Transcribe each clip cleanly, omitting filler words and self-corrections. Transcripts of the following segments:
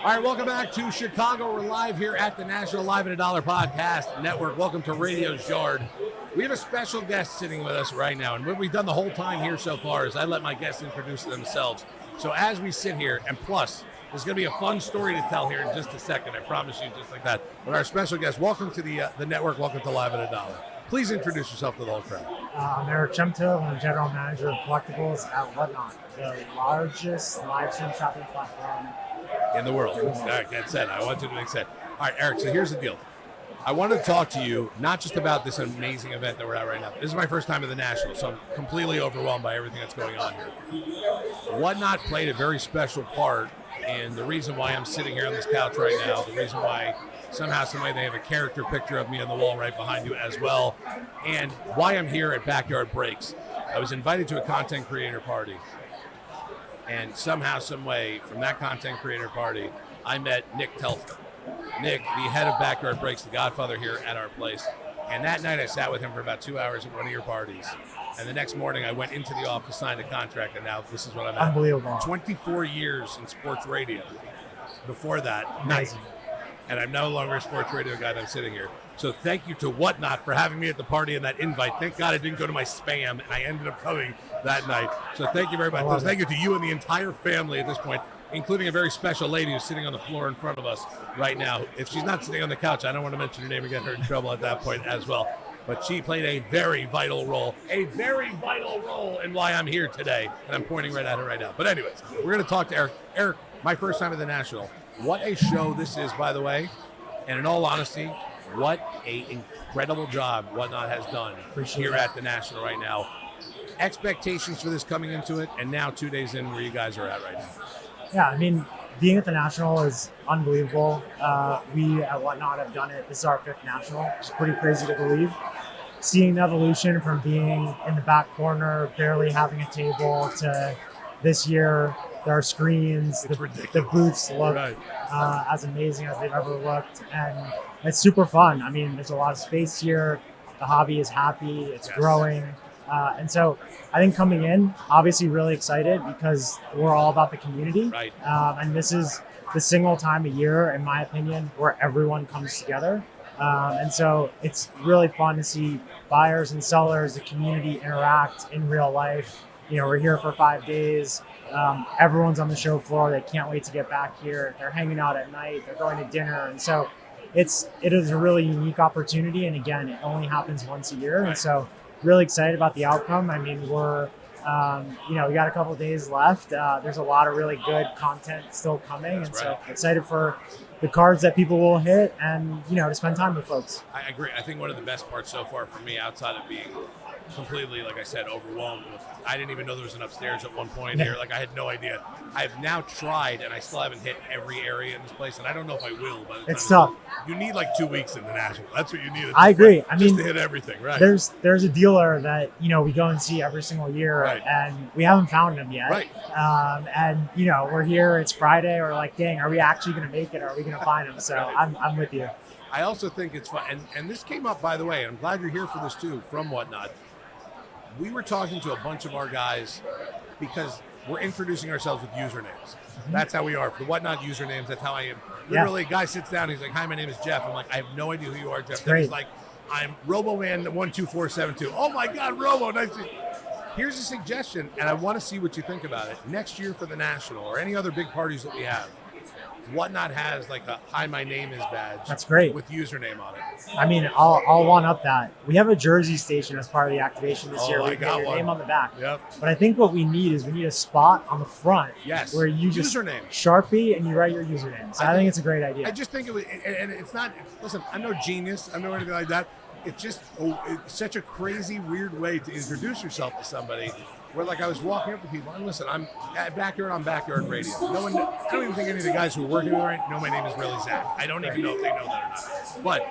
All right, welcome back to Chicago. We're live here at the National Live at a Dollar Podcast Network. Welcome to Radio's Yard. We have a special guest sitting with us right now, and what we've done the whole time here so far is I let my guests introduce themselves. So as we sit here, and plus, there's going to be a fun story to tell here in just a second, I promise you, just like that. But our special guest, welcome to the network, welcome to Live at a Dollar. Please introduce yourself to the whole crowd. I'm Eric Shemtov. I'm the general manager of Collectibles at Whatnot, the largest live stream shopping platform in the world. That said, I want you to make sense. All right, Eric, so here's the deal. I want to talk to you not just about this amazing event that we're at right now. This is my first time at the National, so I'm completely overwhelmed by everything that's going on here. Whatnot played a very special part in the reason why I'm sitting here on this couch right now, the reason why somehow, someway they have a character picture of me on the wall right behind you as well, and why I'm here at Backyard Breaks. I was invited to a content creator party, and somehow, someway, from that content creator party, I met Nick Telfer. Nick, the head of Backyard Breaks, the godfather here at our place. And that night I sat with him for about 2 hours at one of your parties. And the next morning I went into the office, signed a contract, and now this is what I'm at. Unbelievable. 24 years in sports radio. Before that, amazing. And I'm no longer a sports radio guy, and I'm sitting here. So thank you to Whatnot for having me at the party and that invite. Thank God it didn't go to my spam, and I ended up coming that night. So thank you very much. Thank you to you and the entire family at this point, including a very special lady who's sitting on the floor in front of us right now. If she's not sitting on the couch, I don't want to mention her name and get her in trouble at that point as well. But she played a very vital role in why I'm here today. And I'm pointing right at her right now. But anyways, we're going to talk to Eric. Eric, my first time at the National. What a show this is, by the way. And in all honesty, what a incredible job Whatnot has done here at the National right now. Expectations for this coming into it, and now 2 days in where you guys are at right now. Yeah, I mean, being at the National is unbelievable. We at Whatnot have done it. This is our 5th National, which is pretty crazy to believe. Seeing the evolution from being in the back corner, barely having a table, to this year, there are screens, the booths look as amazing as they've ever looked, and it's super fun. I mean, there's a lot of space here. The hobby is happy, it's growing. And so I think coming in, obviously really excited because we're all about the community. Right. And this is the single time a year, in my opinion, where everyone comes together. And so it's really fun to see buyers and sellers, the community interact in real life. You know, we're here for 5 days. Everyone's on the show floor. They can't wait to get back here. They're hanging out at night. They're going to dinner. And so it is a really unique opportunity. And again, it only happens once a year. Right. And so really excited about the outcome. I mean, we're, we got a couple of days left. There's a lot of really good content still coming. So excited for the cards that people will hit and, to spend time with folks. I agree. I think one of the best parts so far for me, outside of being completely, like I said, overwhelmed with, I didn't even know there was an upstairs at one point here. Like, I had no idea. I've now tried, and I still haven't hit every area in this place, and I don't know if I will. But it's tough. You need like 2 weeks in the National. That's what you need. I agree. I mean, to hit everything, right? There's a dealer that we go and see every single year, and we haven't found him yet. Right. And we're here. It's Friday. We're like, dang, are we actually going to make it? Are we going to find him? So I'm with you. I also think it's fun, and this came up, by the way, and I'm glad you're here for this too, from Whatnot. We were talking to a bunch of our guys because we're introducing ourselves with usernames. Mm-hmm. That's how we are. For the Whatnot usernames, that's how I am. Literally, a guy sits down, he's like, hi, my name is Jeff. I'm like, I have no idea who you are, Jeff. Then he's like, I'm RoboMan12472. Oh my God, Robo, nice to... Here's a suggestion, and I want to see what you think about it. Next year for the National or any other big parties that we have, Whatnot has like a "Hi, my name is" badge. That's great. With username on it. I mean, I'll one up that. We have a jersey station as part of the activation this year. We got your name on the back. Yep. But I think what we need a spot on the front. Yes. Where you just username Sharpie and you write your username. So I think it's a great idea. I just think it was, and it's not. Listen, I'm no genius. I'm no anything like that. It's just it's such a crazy, weird way to introduce yourself to somebody. Where like I was walking up to people, and listen, I'm at Backyard on Backyard Radio. I don't even think any of the guys who are working with me know my name is really Zach. I don't even know if they know that or not. But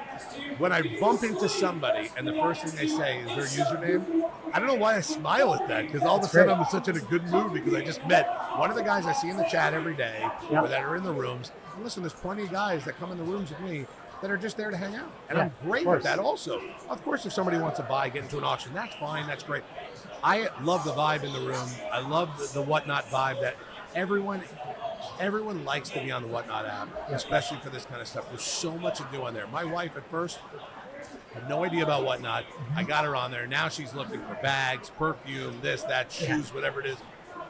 when I bump into somebody and the first thing they say is their username, I don't know why I smile at that, because all of a sudden I'm such in a good mood because I just met one of the guys I see in the chat every day or that are in the rooms. And listen, there's plenty of guys that come in the rooms with me that are just there to hang out. And I'm great with that also. Of course, if somebody wants to buy, get into an auction, that's fine, that's great. I love the vibe in the room. I love the Whatnot vibe that everyone Everyone likes to be on the Whatnot app, especially for this kind of stuff. There's so much to do on there. My wife at first had no idea about Whatnot. I got her on there. Now she's looking for bags, perfume, this, that, shoes, whattever it is.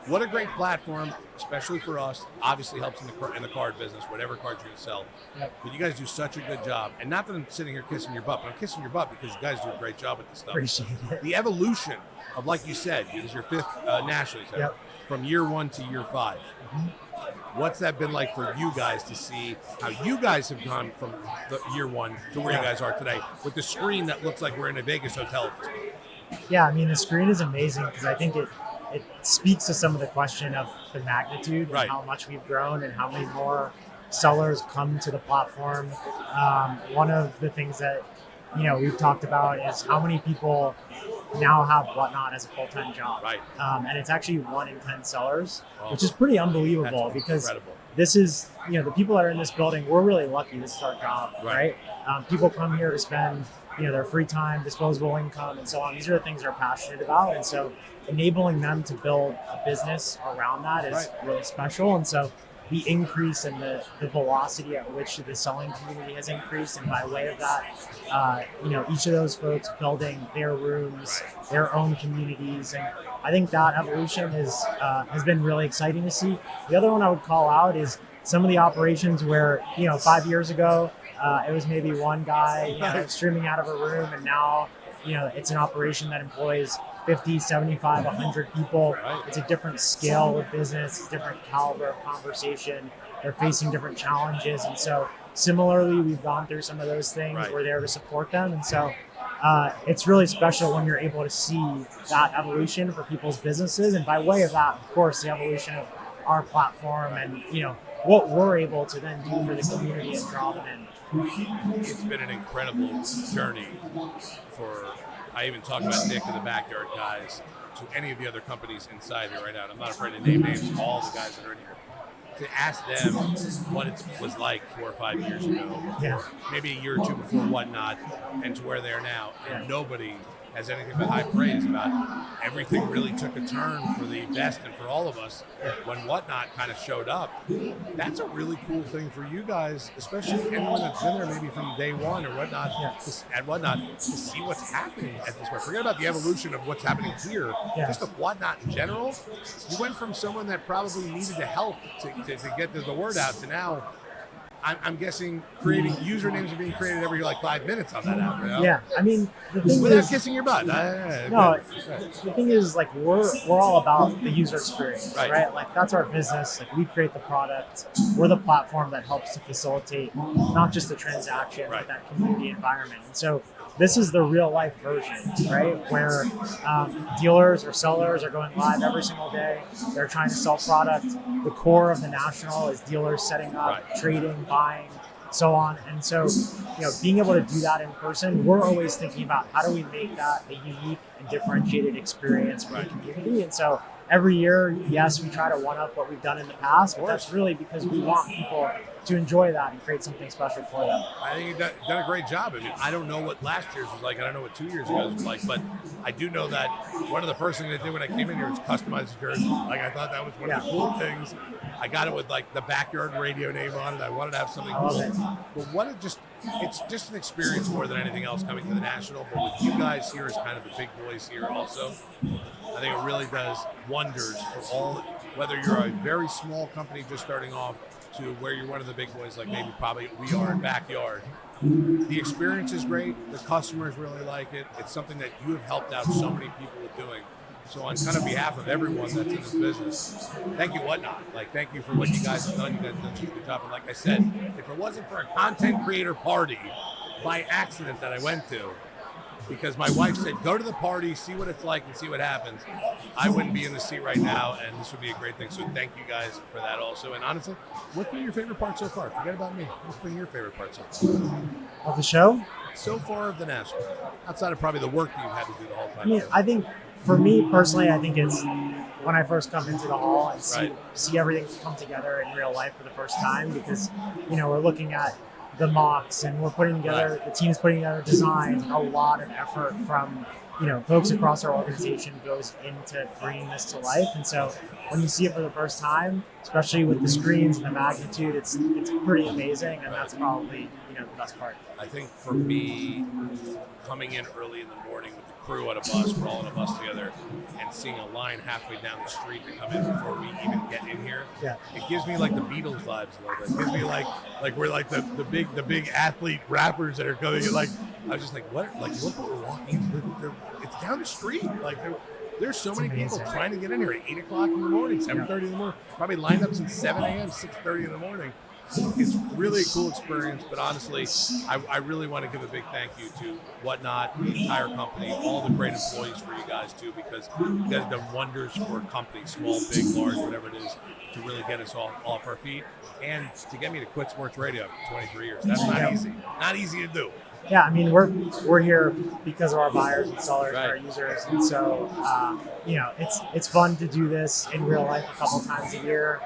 What a great platform, especially for us. Obviously helps in the card business, whatever cards you're going to sell. But you guys do such a good job. And not that I'm sitting here kissing your butt, but I'm kissing your butt because you guys do a great job with this stuff. Appreciate it. The evolution of, like you said, is your 5th national, you said, from year 1 to year 5. What's that been like for you guys to see how you guys have gone from the year 1 to where you guys are today with the screen that looks like we're in a Vegas hotel? Yeah, I mean, the screen is amazing because I think it speaks to some of the question of the magnitude and how much we've grown and how many more sellers come to the platform. One of the things that we've talked about is how many people now have Whatnot as a full-time job. And it's actually 1 in 10 sellers, which is pretty unbelievable because this is, the people that are in this building, we're really lucky. This is our job, right? People come here to spend, their free time, disposable income, and so on. These are the things they're passionate about. And so enabling them to build a business around that is really special. And so the increase in the velocity at which the selling community has increased, and by way of that, each of those folks building their rooms, their own communities, and I think that evolution has been really exciting to see. The other one I would call out is some of the operations where 5 years ago it was maybe one guy streaming out of a room, and now it's an operation that employs 50, 75, 100 people. It's a different scale of business, it's a different caliber of conversation. They're facing different challenges. And so similarly, we've gone through some of those things. We're there to support them. And so it's really special when you're able to see that evolution for people's businesses. And by way of that, of course, the evolution of our platform and, what we're able to then do for the community and draw them in. It's been an incredible journey for, I even talk about Nick and the Backyard guys, to any of the other companies inside here right now. And I'm not afraid to name names of all the guys that are in here. To ask them what it was like 4 or 5 years ago, maybe a year or two before Whatnot, and to where they are now. And nobody has anything but high praise about everything really took a turn for the best and for all of us when Whatnot kind of showed up. That's a really cool thing for you guys, especially anyone that's been there maybe from day 1 or whatnot, at Whatnot, to see what's happening at this point. Forget about the evolution of what's happening here, just of Whatnot in general. You went from someone that probably needed the help to get the word out to now, I'm guessing creating usernames are being created every 5 minutes on that app. Yeah, I mean, the thing without is, kissing your butt. The thing is, we're all about the user experience, right? That's our business. We create the product. We're the platform that helps to facilitate not just the transaction, but that community environment. And so this is the real life version, right? Where dealers or sellers are going live every single day. They're trying to sell product. The core of the National is dealers setting up, trading, buying, so on. And so, being able to do that in person, we're always thinking about how do we make that a unique and differentiated experience for the community. And so every year, yes, we try to one-up what we've done in the past, but that's really because we want people to enjoy that and create something special for them. I think you've done a great job. I mean, I don't know what last year's was like. I don't know what 2 years ago was like, but I do know that one of the first things I did when I came in here was customize the jersey. I thought that was one of the cool things. I got it with the Backyard radio name on it. I wanted to have something cool. But it's just an experience more than anything else coming to the National. But with you guys here as kind of the big boys here also, I think it really does wonders for all, whether you're a very small company just starting off to where you're one of the big boys, like maybe probably we are in Backyard. The experience is great. The customers really like it. It's something that you have helped out so many people with doing. So on kind of behalf of everyone that's in this business, thank you, Whatnot. Thank you for what you guys have done. You guys have done such a good job. And like I said, if it wasn't for a content creator party by accident that I went to, because my wife said, go to the party, see what it's like, and see what happens, I wouldn't be in the seat right now, and this would be a great thing. So thank you guys for that also. And honestly, what's been your favorite part so far? Forget about me. What's been your favorite part so far? Of the show? So far of the National. Outside of probably the work that you've had to do the whole time. I mean, I think, for me personally, I think it's when I first come into the hall and see everything come together in real life for the first time, because, we're looking at the mocks and we're putting together, the team's putting together designs, a lot of effort from folks across our organization goes into bringing this to life. And so when you see it for the first time, especially with the screens and the magnitude, it's pretty amazing, and that's probably the best part. I think for me, coming in early in the morning with the crew on a bus, we're all on a bus together, and seeing a line halfway down the street to come in before we even get in here, it gives me like the Beatles vibes a little bit. It gives me like we're like the big athlete rappers that are coming in. Like I was just like, what? Like look what we're walking. It's down the street. Like there's so many people trying to get in here at 8 o'clock in the morning, 7:30 in the morning, probably lined up since 7 a.m., 6:30 in the morning. It's really a cool experience, but honestly, I really want to give a big thank you to Whatnot, the entire company, all the great employees for you guys too, because you guys have done wonders for a company, small, big, large, whatever it is, to really get us all off our feet and to get me to quit sports radio after 23 years. That's not easy. Not easy to do. Yeah, I mean, we're here because of our buyers and sellers, our users, and so it's fun to do this in real life a couple times a year.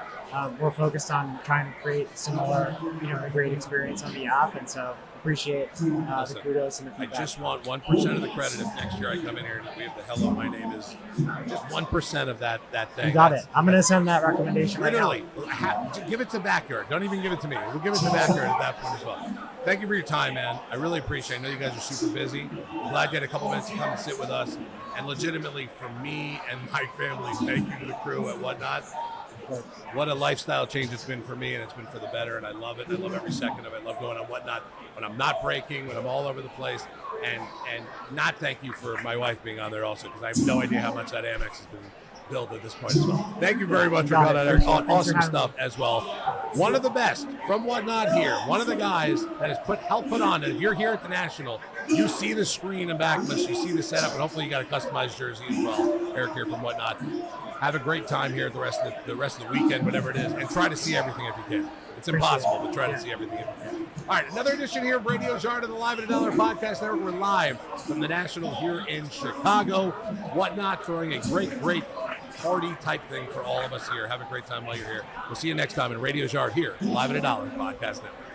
We're focused on trying to create similar, a great experience on the app, and so appreciate the kudos and the feedback. I just want 1% of the credit if next year I come in here and we have the hello, my name is, just 1% of that thing. You got it. I'm going to send that recommendation literally, right now. Give it to Backyard. Don't even give it to me. We'll give it to Backyard at that point as well. Thank you for your time, man. I really appreciate it. I know you guys are super busy. I'm glad you had a couple minutes to come and sit with us. And legitimately, from me and my family, thank you to the crew at Whatnot. What a lifestyle change it's been for me, and it's been for the better, and I love it. I love every second of it. I love going on Whatnot when I'm not breaking, when I'm all over the place, and not thank you for my wife being on there also, because I have no idea how much that Amex has been billed at this point as well. Thank you very much for coming out there. Awesome stuff as well. One of the best from Whatnot here. One of the guys that has helped put on it. If you're here at the National, you see the screen and backlist, you see the setup, and hopefully you got a customized jersey as well. Eric here from Whatnot. Have a great time here the rest of the weekend, whatever it is, and try to see everything if you can. It's impossible to try to see everything if you can. All right, another edition here of Radio Yard of the Live at $1 podcast network. We're live from the National here in Chicago. Whatnot throwing a great party type thing for all of us here. Have a great time while you're here. We'll see you next time in Radio Yard here, Live at $1 podcast network.